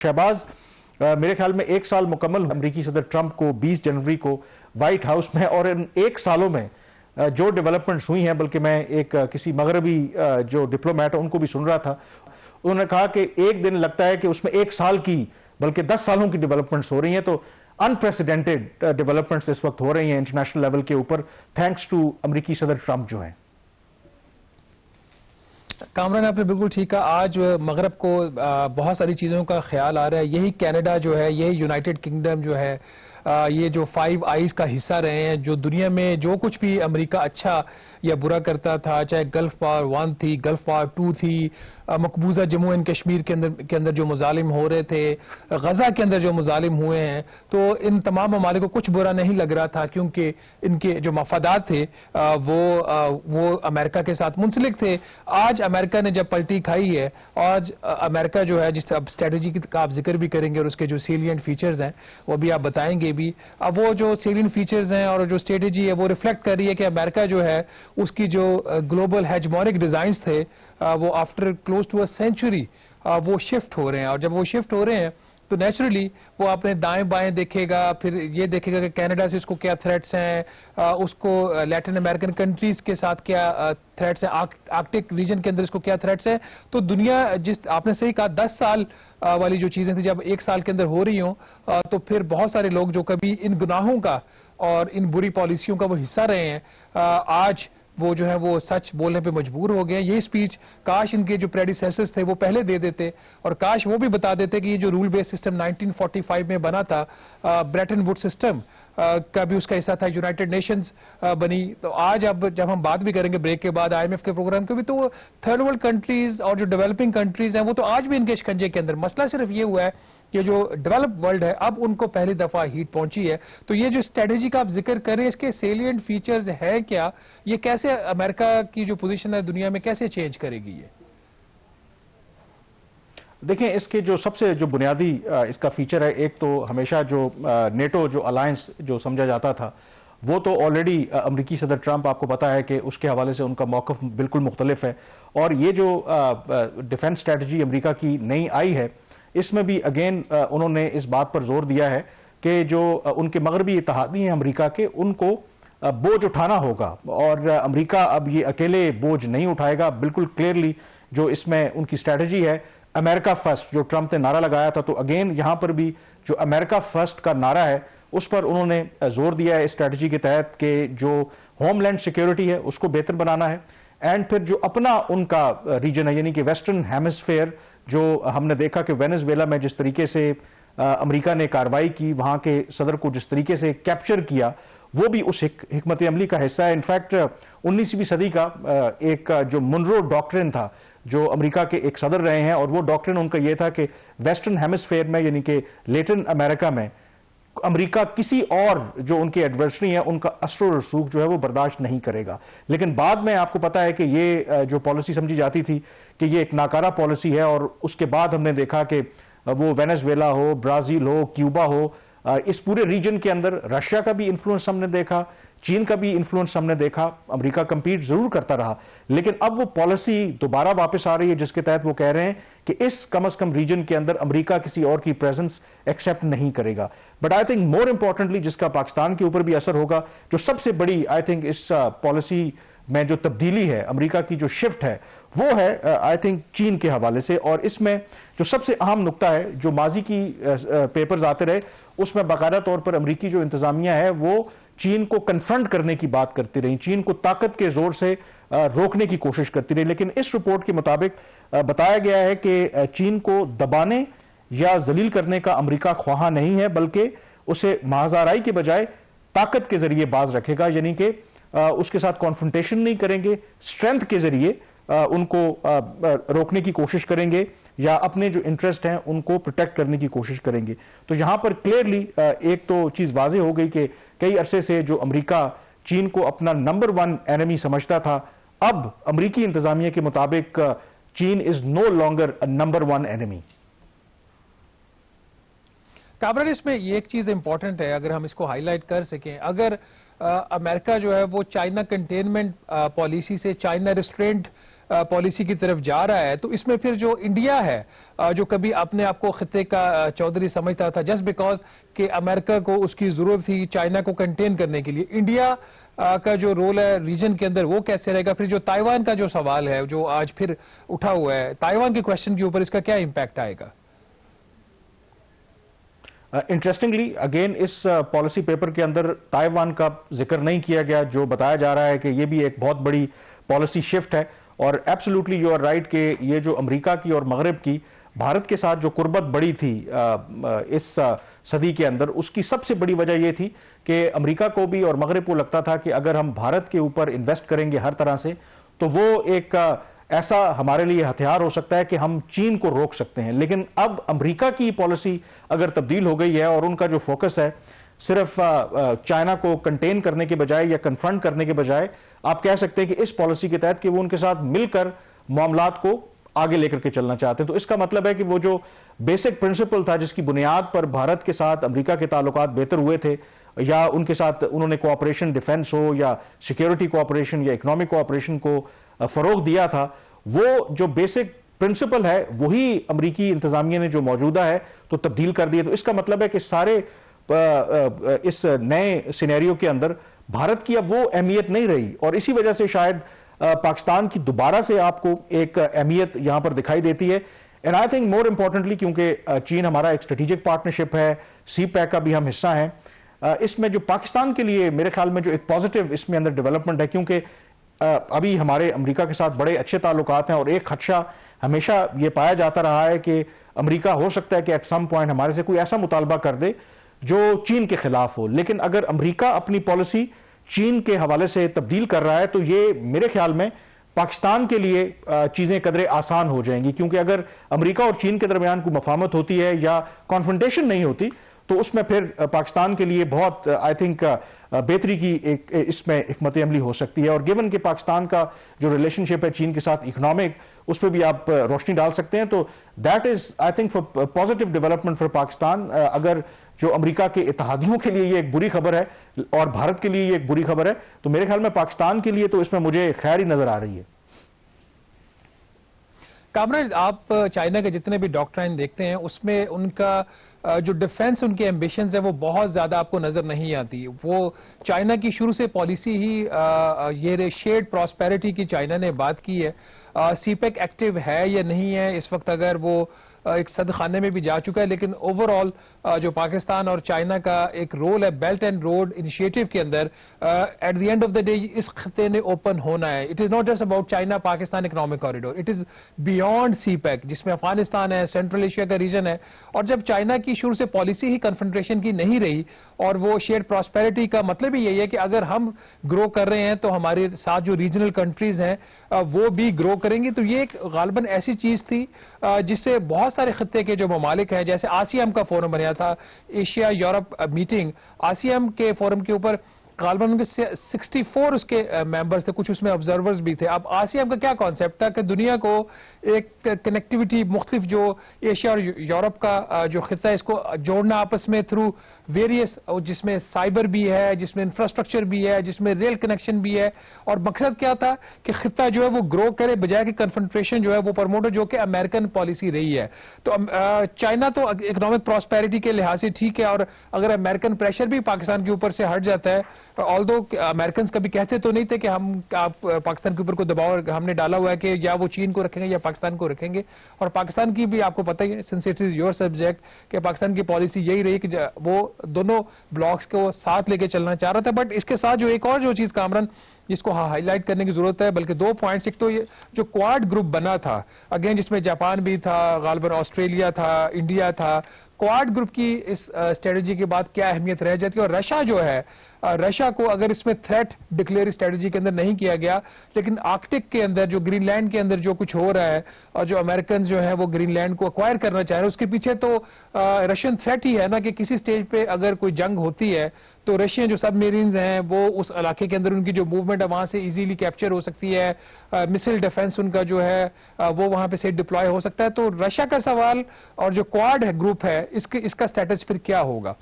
शहबाज, मेरे ख्याल में एक साल मुकम्मल अमेरिकी सदर ट्रंप को 20 जनवरी को व्हाइट हाउस में, और इन एक सालों में जो डेवलपमेंट्स हुई हैं, बल्कि मैं एक किसी मगरबी जो डिप्लोमेट है उनको भी सुन रहा था, उन्होंने कहा कि एक दिन लगता है कि उसमें एक साल की बल्कि 10 सालों की डेवलपमेंट्स हो रही हैं। तो अनप्रेसिडेंटेड डेवलपमेंट्स इस वक्त हो रही हैं इंटरनेशनल लेवल के ऊपर, थैंक्स टू अमेरिकी सदर ट्रंप जो है। कामरान, आपने बिल्कुल ठीक कहा। आज मगरब को बहुत सारी चीज़ों का ख्याल आ रहा है। यही कनाडा जो है, यही यूनाइटेड किंगडम जो है, ये जो फाइव आइज का हिस्सा रहे हैं, जो दुनिया में जो कुछ भी अमेरिका अच्छा या बुरा करता था, चाहे गल्फ वार 1 थी, गल्फ वार 2 थी, मकबूजा जम्मू एंड कश्मीर के अंदर जो मुजालिम हो रहे थे, गजा के अंदर जो मुजालिम हुए हैं, तो इन तमाम ममालिक को कुछ बुरा नहीं लग रहा था, क्योंकि इनके जो मफादात थे वो अमेरिका के साथ मुंसलिक थे। आज अमेरिका ने जब पलटी खाई है, आज अमेरिका जो है, जिस अब स्ट्रेटेजी का आप जिक्र भी करेंगे और उसके जो सेलिएंट फीचर्स हैं वो भी आप बताएंगे भी, अब वो जो सेलिएंट फीचर्स हैं और जो स्ट्रेटेजी है वो रिफ्लेक्ट कर रही है कि अमेरिका जो है उसकी जो ग्लोबल हेजमोनिक डिजाइन थे वो after close to a century वो शिफ्ट हो रहे हैं। और जब वो शिफ्ट हो रहे हैं तो नेचुरली वो अपने दाएं बाएं देखेगा, फिर ये देखेगा कि कनाडा से उसको क्या थ्रेट्स हैं, उसको लैटिन अमेरिकन कंट्रीज के साथ क्या थ्रेट्स हैं, आर्कटिक रीजन के अंदर इसको क्या थ्रेट्स हैं। तो दुनिया, जिस आपने सही कहा, 10 साल वाली जो चीजें थी जब एक साल के अंदर हो रही हों, तो फिर बहुत सारे लोग जो कभी इन गुनाहों का और इन बुरी पॉलिसियों का वो हिस्सा रहे हैं, आज वो जो है वो सच बोलने पे मजबूर हो गए। ये स्पीच काश इनके जो प्रेडिसेसर्स थे वो पहले दे देते, और काश वो भी बता देते कि ये जो रूल बेस्ड सिस्टम 1945 में बना था, ब्रेटन वुड सिस्टम का भी उसका हिस्सा था, यूनाइटेड नेशंस बनी। तो आज अब जब हम बात भी करेंगे ब्रेक के बाद IMF के प्रोग्राम के भी, तो थर्ड वर्ल्ड कंट्रीज और जो डेवलपिंग कंट्रीज हैं वो तो आज भी इनके शिकंजे के अंदर। मसला सिर्फ ये हुआ है कि जो डेवलप वर्ल्ड है अब उनको पहली दफा हीट पहुंची है। तो ये जो स्ट्रेटेजी का आप जिक्र करें, इसके सेलिएंट फीचर्स है क्या, ये कैसे अमेरिका की जो पोजीशन है दुनिया में कैसे चेंज करेगी ये? देखें, इसके जो सबसे जो बुनियादी इसका फीचर है, एक तो हमेशा जो नेटो जो अलायंस जो समझा जाता था, वो तो ऑलरेडी अमेरिकी सदर ट्रंप, आपको पता है कि उसके हवाले से उनका मौक़िफ़ बिल्कुल मुख्तलिफ है। और ये जो डिफेंस स्ट्रेटजी अमेरिका की नई आई है, इसमें भी अगेन उन्होंने इस बात पर जोर दिया है कि जो उनके मगरबी इत्तेहादी हैं अमेरिका के, उनको बोझ उठाना होगा, और अमेरिका अब ये अकेले बोझ नहीं उठाएगा। बिल्कुल क्लियरली जो इसमें उनकी स्ट्रेटजी है, अमेरिका फर्स्ट, जो ट्रंप ने नारा लगाया था, तो अगेन यहां पर भी जो अमेरिका फर्स्ट का नारा है उस पर उन्होंने जोर दिया है इस स्ट्रेटजी के तहत, कि जो होमलैंड सिक्योरिटी है उसको बेहतर बनाना है, एंड फिर जो अपना उनका रीजन है, यानी कि वेस्टर्न हेमिस्फेयर, जो हमने देखा कि वेनेजुएला में जिस तरीके से अमेरिका ने कार्रवाई की, वहां के सदर को जिस तरीके से कैप्चर किया, वो भी उस हिकमत अमली का हिस्सा है। इनफैक्ट 19वीं सदी का एक जो मुनरो डॉक्ट्रिन था, जो अमेरिका के एक सदर रहे हैं, और वो डॉक्ट्रिन उनका ये था कि वेस्टर्न हेमिस्फेयर में, यानी कि लैटिन अमेरिका में, अमेरिका किसी और जो उनके एडवर्सरी हैं उनका असर रसूख जो है वो बर्दाश्त नहीं करेगा। लेकिन बाद में आपको पता है कि ये जो पॉलिसी समझी जाती थी कि ये एक नाकारा पॉलिसी है, और उसके बाद हमने देखा कि वो वेनेजुएला हो, ब्राजील हो, क्यूबा हो, इस पूरे रीजन के अंदर रशिया का भी इन्फ्लुएंस हमने देखा, चीन का भी इन्फ्लुएंस हमने देखा। अमेरिका कंपीट जरूर करता रहा, लेकिन अब वो पॉलिसी दोबारा वापस आ रही है, जिसके तहत वो कह रहे हैं कि इस कम से कम रीजन के अंदर अमेरिका किसी और की प्रेजेंस एक्सेप्ट नहीं करेगा। But I think more importantly जिसका पाकिस्तान के ऊपर भी असर होगा, जो सबसे बड़ी आई थिंक इस पॉलिसी में जो तब्दीली है, अमेरिका की जो शिफ्ट है, वो है आई थिंक चीन के हवाले से। और इसमें जो सबसे अहम नुकता है, जो माजी की पेपर्स आते रहे, उसमें बाकायदा तौर पर अमेरिकी जो इंतजामिया है वो चीन को कन्फ्रंट करने की बात करती रही, चीन को ताकत के जोर से रोकने की कोशिश करती रही। लेकिन इस रिपोर्ट के मुताबिक बताया गया है कि चीन को दबाने या जलील करने का अमेरिका ख्वाहा नहीं है, बल्कि उसे महाजाराई के बजाय ताकत के जरिए बाज रखेगा, यानी कि उसके साथ कॉन्फ्रंटेशन नहीं करेंगे, स्ट्रेंथ के जरिए उनको रोकने की कोशिश करेंगे, या अपने जो इंटरेस्ट हैं उनको प्रोटेक्ट करने की कोशिश करेंगे। तो यहां पर क्लियरली एक तो चीज वाज़ेह हो गई कि कई अरसे से जो अमेरिका चीन को अपना नंबर 1 एनिमी समझता था, अब अमेरिकी इंतजामिया के मुताबिक चीन is no longer number 1 enemy. काबरान, इसमें ये एक चीज इंपॉर्टेंट है, अगर हम इसको हाईलाइट कर सकें, अगर अमेरिका जो है वो चाइना कंटेनमेंट पॉलिसी से चाइना रिस्ट्रेंट पॉलिसी की तरफ जा रहा है, तो इसमें फिर जो इंडिया है, जो कभी अपने आप को खिते का चौधरी समझता था जस्ट बिकॉज कि अमेरिका को उसकी जरूरत थी चाइना को कंटेन करने के लिए, इंडिया का जो रोल है रीजन के अंदर वो कैसे रहेगा? फिर जो ताइवान का जो सवाल है जो आज फिर उठा हुआ है, ताइवान के क्वेश्चन के ऊपर इसका क्या इंपैक्ट आएगा? इंटरेस्टिंगली अगेन इस पॉलिसी पेपर के अंदर ताइवान का जिक्र नहीं किया गया, जो बताया जा रहा है कि ये भी एक बहुत बड़ी पॉलिसी शिफ्ट है। और एब्सोल्युटली यू आर राइट कि ये जो अमेरिका की और मगरब की भारत के साथ जो कुर्बत बड़ी थी इस सदी के अंदर, उसकी सबसे बड़ी वजह यह थी कि अमेरिका को भी और मगरब को लगता था कि अगर हम भारत के ऊपर इन्वेस्ट करेंगे हर तरह से, तो वो एक ऐसा हमारे लिए हथियार हो सकता है कि हम चीन को रोक सकते हैं। लेकिन अब अमेरिका की पॉलिसी अगर तब्दील हो गई है और उनका जो फोकस है सिर्फ चाइना को कंटेन करने के बजाय या कन्फ्रंट करने के बजाय, आप कह सकते हैं कि इस पॉलिसी के तहत कि वो उनके साथ मिलकर मामलात को आगे लेकर के चलना चाहते हैं। तो इसका मतलब है कि वो जो बेसिक प्रिंसिपल था जिसकी बुनियाद पर भारत के साथ अमेरिका के ताल्लुकात बेहतर हुए थे, या उनके साथ उन्होंने कोऑपरेशन, डिफेंस हो या सिक्योरिटी कोऑपरेशन या इकोनॉमिक कोऑपरेशन को फरोग दिया था, वो जो बेसिक प्रिंसिपल है वही अमेरिकी इंतजामिया ने जो मौजूदा है तो तब्दील कर दिया। तो इसका मतलब है कि सारे इस नए सिनेरियो के अंदर भारत की अब वो अहमियत नहीं रही, और इसी वजह से शायद पाकिस्तान की दोबारा से आपको एक अहमियत यहां पर दिखाई देती है। And I think more importantly क्योंकि चीन हमारा एक स्ट्रेटेजिक पार्टनरशिप है, CPEC का भी हम हिस्सा हैं, इसमें जो पाकिस्तान के लिए मेरे ख्याल में जो एक पॉजिटिव इसमें अंदर डेवलपमेंट है, क्योंकि अभी हमारे अमेरिका के साथ बड़े अच्छे ताल्लुकात हैं और एक खदशा हमेशा ये पाया जाता रहा है कि अमेरिका हो सकता है कि एट सम पॉइंट हमारे से कोई ऐसा मुतालबा कर दे जो चीन के खिलाफ हो। लेकिन अगर अमेरिका अपनी पॉलिसी चीन के हवाले से तब्दील कर रहा है तो ये मेरे ख्याल में पाकिस्तान के लिए चीजें कदरे आसान हो जाएंगी, क्योंकि अगर अमेरिका और चीन के दरमियान कोई मफामत होती है या कॉन्फ्रंटेशन नहीं होती तो उसमें फिर पाकिस्तान के लिए बहुत आई थिंक बेहतरी की एक इसमें हिकमत अमली हो सकती है। और गिवन कि पाकिस्तान का जो रिलेशनशिप है चीन के साथ इकोनॉमिक, उस पर भी आप रोशनी डाल सकते हैं, तो that is I think for positive development for Pakistan. अगर जो अमेरिका के इत्तेहादियों के लिए ये एक बुरी खबर है और भारत के लिए ये एक बुरी खबर है, तो मेरे ख्याल में पाकिस्तान के लिए तो इसमें मुझे खैर ही नजर आ रही है। कामरान, आप चाइना के जितने भी डॉक्ट्राइन देखते हैं उसमें उनका जो डिफेंस, उनके एम्बिशंस है वो बहुत ज्यादा आपको नजर नहीं आती। वो चाइना की शुरू से पॉलिसी ही ये शेयर्ड प्रॉस्पेरिटी की चाइना ने बात की है। CPEC एक्टिव है या नहीं है इस वक्त, अगर वो एक सदखाने में भी जा चुका है, लेकिन ओवरऑल जो पाकिस्तान और चाइना का एक रोल है बेल्ट एंड रोड इनिशिएटिव के अंदर, at the end of the day इस खत्ते ने ओपन होना है। It is not just about China Pakistan economic corridor, it is beyond CPEC, जिसमें अफगानिस्तान है, सेंट्रल एशिया का रीजन है। और जब चाइना की शुरू से पॉलिसी ही कन्फ्रंट्रेशन की नहीं रही और वो शेयर्ड प्रॉस्पेरिटी का मतलब ही यही है कि अगर हम ग्रो कर रहे हैं तो हमारे साथ जो रीजनल कंट्रीज हैं वो भी ग्रो करेंगी। तो ये एक गालबन ऐसी चीज थी जिससे बहुत सारे खत्ते के जो ममालिक हैं, जैसे आसियाम का फोरम बना था, एशिया यूरोप मीटिंग, आसियाम के फोरम के ऊपर गालबन उनके 64 उसके मेंबर्स थे, कुछ उसमें ऑब्जर्वर्स भी थे। अब आसियाम का क्या कॉन्सेप्ट था कि दुनिया को एक कनेक्टिविटी मुख्तलिफ जो एशिया और यूरोप का जो खिता है इसको जोड़ना आपस में थ्रू वेरियस, जिसमें साइबर भी है, जिसमें इंफ्रास्ट्रक्चर भी है, जिसमें रेल कनेक्शन भी है। और मकसद क्या था कि खिता जो है वो ग्रो करे बजाय कि कन्फ्रंट्रेशन जो है वो प्रमोट, जो कि अमेरिकन पॉलिसी रही है। तो चाइना तो इकोनॉमिक प्रॉस्पेरिटी के लिहाज से ठीक है, और अगर अमेरिकन प्रेशर भी पाकिस्तान के ऊपर से हट जाता है, ऑल्दो अमेरिकन कभी कहते तो नहीं थे कि हम पाकिस्तान के ऊपर को दबाव हमने डाला हुआ है कि या वो चीन को रखेंगे या पाकिस्तान को रखेंगे। और पाकिस्तान की भी आपको पता ही है, since it is your subject, कि पाकिस्तान की पॉलिसी यही रही कि वो दोनों ब्लॉक्स को साथ लेके चलना चाह रहा था। बट इसके साथ जो एक और जो चीज कामरान जिसको हाईलाइट करने की जरूरत है, बल्कि 2 पॉइंट्स, एक तो ये जो क्वाड ग्रुप बना था अगेन, जिसमें जापान भी था, गालबन ऑस्ट्रेलिया था, इंडिया था। क्वाड ग्रुप की इस स्ट्रेटजी के बाद क्या अहमियत रह जाती है? और रशिया जो है, रशिया को अगर इसमें थ्रेट डिक्लेयर स्ट्रेटजी के अंदर नहीं किया गया, लेकिन आर्कटिक के अंदर जो ग्रीनलैंड के अंदर जो कुछ हो रहा है और जो अमेरिकन जो है वो ग्रीनलैंड को अक्वायर करना चाह रहे हैं, उसके पीछे तो रशियन थ्रेट ही है ना, कि किसी स्टेज पे अगर कोई जंग होती है तो रशियन जो सबमरीन्स हैं वो उस इलाके के अंदर उनकी जो मूवमेंट है वहां से इजीली कैप्चर हो सकती है, मिसाइल डिफेंस उनका जो है वो वहां पे से डिप्लॉय हो सकता है। तो रशिया का सवाल और जो क्वाड ग्रुप है इसका स्टेटस फिर क्या होगा?